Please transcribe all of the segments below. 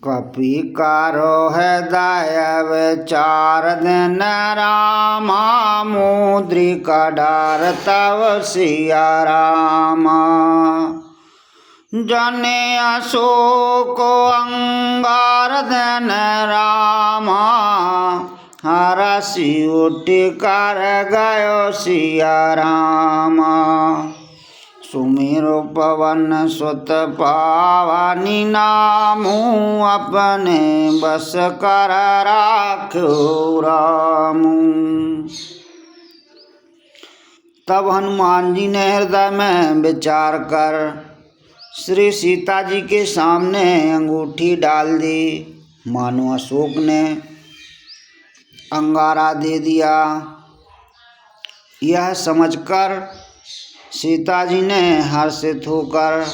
कपि कारो हृदय विचार दिन रामा, मुद्रिका डार तव सिया रामा। जने अशोक अंगार दिन रामा, हरसि उठ कर गयो सिया रामा। सुमिरो पवन सुत पावनी नामू, अपने बस कर राखो रामू। तब हनुमान जी ने हृदय में विचार कर श्री सीता जी के सामने अंगूठी डाल दी। मानो अशोक ने अंगारा दे दिया। यह समझकर सीता जी ने हर्षित होकर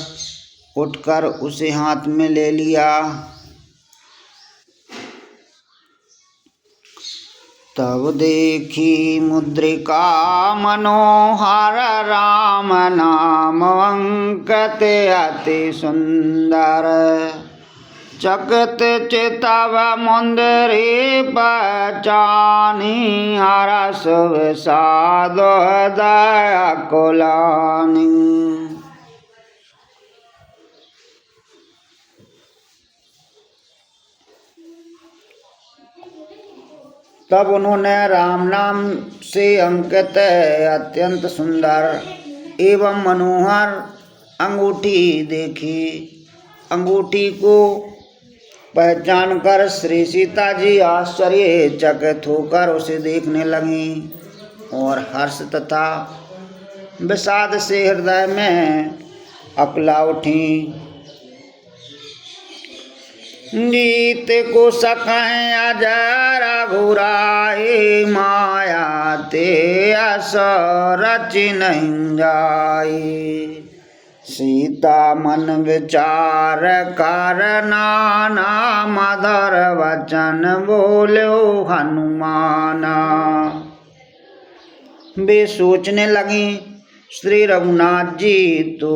उठकर उसे हाथ में ले लिया। तब देखी मुद्रिका मनोहर, राम नाम अंकित अति सुंदर। चकित चितव मुंदरी पहचानी, हरस विषाद हृदय कुलानी। तब उन्होंने राम नाम से अंकित अत्यंत सुंदर एवं मनोहर अंगूठी देखी। अंगूठी को पहचान कर श्री सीता जी आश्चर्यचकित होकर उसे देखने लगीं और हर्ष तथा विषाद से हृदय में अकला उठी। नीत को सकें अजय रघुराई, माया ते अस रचि नहीं जाई। सीता मन विचार कर नाना, मधुर वचन बोलो हनुमाना। वे सोचने लगी श्री रघुनाथ जी तो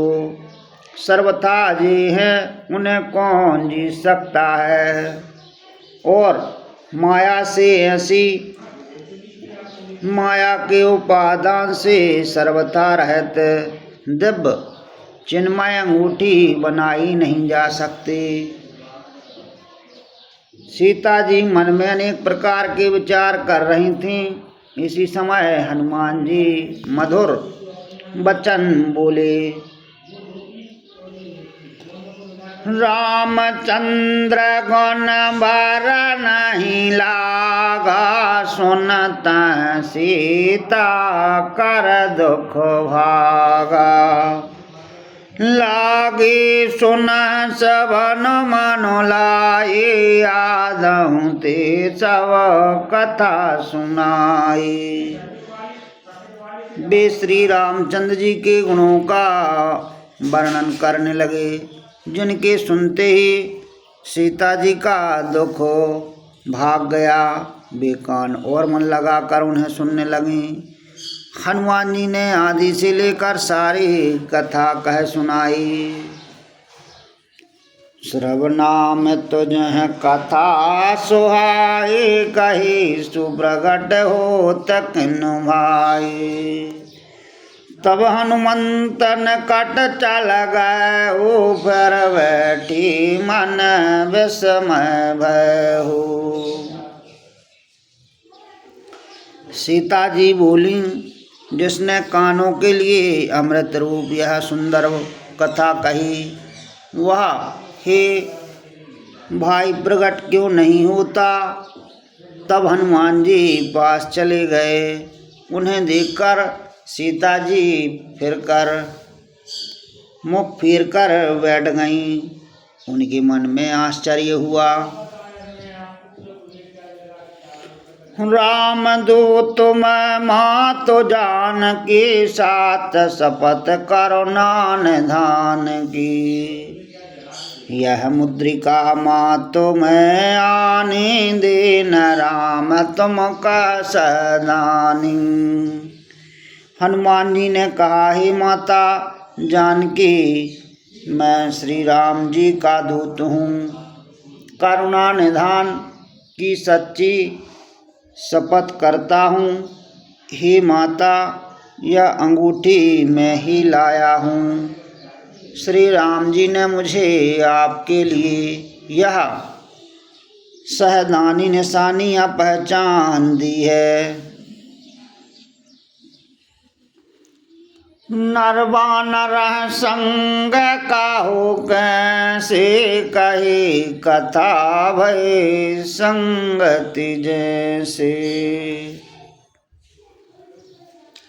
सर्वथा जी हैं, उन्हें कौन जीत सकता है। और माया से ऐसी माया के उपादान से सर्वथा रहत दिव्य चिन्मय अंगूठी बनाई नहीं जा सकती। सीता जी मन में अनेक प्रकार के विचार कर रही थीं। इसी समय हनुमान जी मधुर वचन बोले। रामचंद्र गुण बर नहीं लागा, सुनत सीता कर दुख भागा। लागी सुन सबन मन लाई, आदहु ते सब कथा सुनाई। वे श्री रामचंद्र जी के गुणों का वर्णन करने लगे, जिनके सुनते ही सीता जी का दुख भाग गया। वे कान और मन लगाकर उन्हें सुनने लगी। हनुमान जी ने आदि से लेकर सारी कथा कह सुनाई। श्रवनाम तुझ कथा सुहाई, कही सुप्रगट होत किन्हु भाई। तब हनुमंत निकट चल गए, फिर बैठी मन विस्मय भयहु। सीता जी बोली, जिसने कानों के लिए अमृत रूप यह सुंदर कथा कही, वह हे भाई प्रकट क्यों नहीं होता। तब हनुमान जी पास चले गए। उन्हें देखकर सीता जी मुख फिर कर बैठ गईं। उनके मन में आश्चर्य हुआ। राम दूत मैं मातो जान की, साथ शपथ करो नान धान की। यह मुद्रिका मातो मैं आनी, दीन राम तुम का सदानी। हनुमान जी ने कहा, हे माता जानकी, मैं श्री राम जी का दूत हूँ। करुणा निधान की सच्ची शपथ करता हूँ। हे माता, यह अंगूठी मैं ही लाया हूँ। श्री राम जी ने मुझे आपके लिए यह सहदानी निशानियाँ पहचान दी है। नरवानर संग काहू कैसे कही कथा भय संगति जैसे।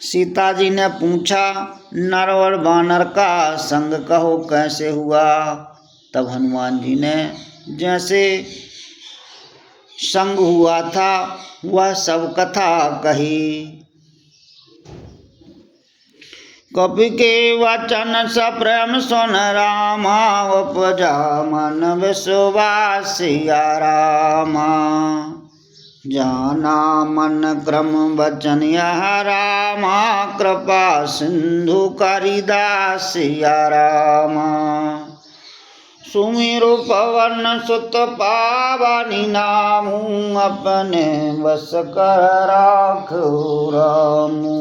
सीता जी ने पूछा, नर और वानर का संग कहो कैसे हुआ। तब हनुमान जी ने जैसे संग हुआ था वह सब कथा कही। कपि के वचन सप्रेम सुन रामा, उपजा मन विश्वास सिया रामा। जाना मन क्रम वचन यह रामा, कृपा सिंधु करिदास सिया रामा। सुमिरु पवन सुत पावनी नामू, अपने बस कर राखो रामू।